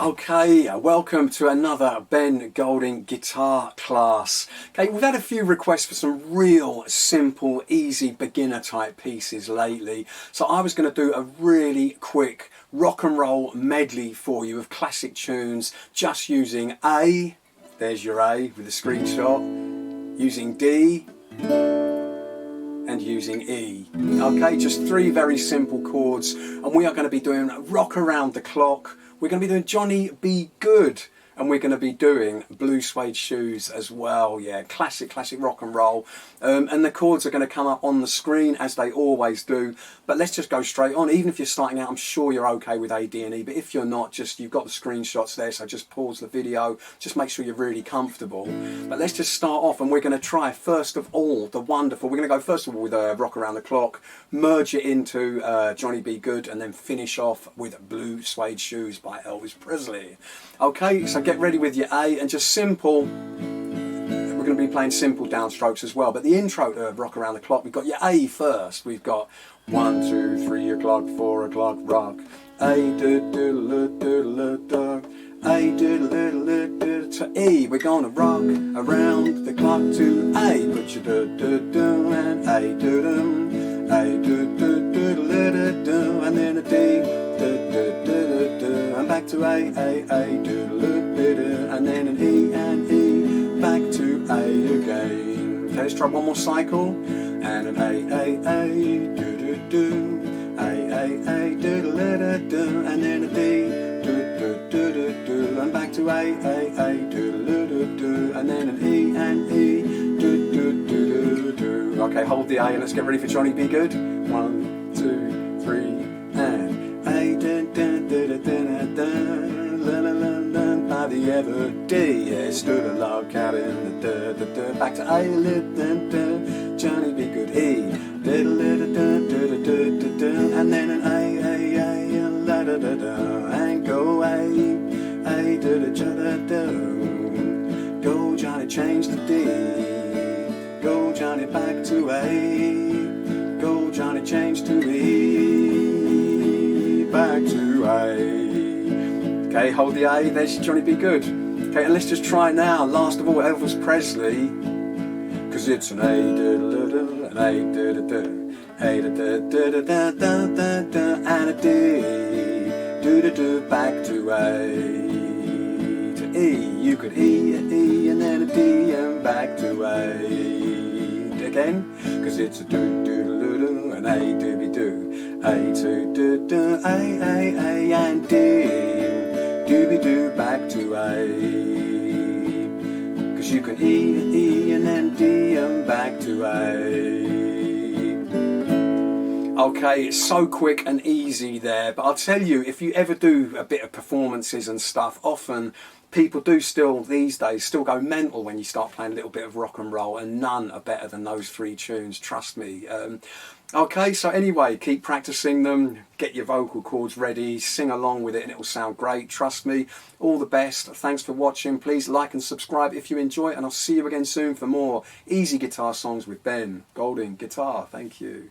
Okay, welcome to another Ben Golding guitar class. Okay, we've had a few requests for some real simple, easy beginner type pieces lately. So I was going to do a really quick rock and roll medley for you of classic tunes, just using A, there's your A with the screenshot, using D, and using E. Okay, just three very simple chords, and we are going to be doing Rock Around the Clock. We're going to be doing Johnny B. Goode, and we're going to be doing Blue Suede Shoes as well. Yeah, classic rock and roll. And the chords are going to come up on the screen as they always do. But let's just go straight on. Even if you're starting out, I'm sure you're okay with A, D and E. But if you're not, just you've got the screenshots there, so just pause the video. Just make sure you're really comfortable. But let's just start off, and we're going to try, first of all, the wonderful. We're going to go first of all with Rock Around the Clock, merge it into Johnny B. Goode, and then finish off with Blue Suede Shoes by Elvis Presley. Okay, so get ready with your A, and just simple. We're going to be playing simple downstrokes as well, but the intro to Rock Around the Clock, we've got your A first. We've got 1, 2, 3 o'clock, 4 o'clock, rock. A doodle doodle doodle, A doodle doodle to E. We're going to rock around the clock to A. Put your do and A doodle, A doodle doodle, and then a D, and back to A doodle doodle, and then an E and E, back to A again. Okay, let's try one more cycle, and an A do do do, A doodle do, and then a D, do do do do, and back to A doodle do, and then an E and E, do do do do. Okay, hold the A and let's get ready for Johnny B. Goode. 1, 2, 3, and A dun dun dun dun dun la la la la by the ever D. Yeah, stood a log cabin, back to A, dun dun, Johnny B. Goode. E, diddle diddle dun dun dun dun, and then an A la da da da, and go A da da da da. Go Johnny, change the D. Go Johnny, back to A. Go Johnny, change to E. Back to A. Okay, hold the A, there's Johnny B. Goode. Okay, and let's just try now, last of all, Elvis Presley. Cause it's an A, diddle, an A, diddle, A, and a D, do, back to A, to E. You could E, and then a D, and back to A. Again, cause it's a do, an A, do, A, do, A, and D, do, back to A. Cause you can E, and then D, and back to A. Okay, it's so quick and easy there, but I'll tell you, if you ever do a bit of performances and stuff, often people do still, these days, still go mental when you start playing a little bit of rock and roll, and none are better than those three tunes, trust me. Okay, so anyway, keep practicing them, get your vocal cords ready, sing along with it, and it will sound great, trust me. All the best, thanks for watching, please like and subscribe if you enjoy it, and I'll see you again soon for more easy guitar songs with Ben Golding Guitar. Thank you.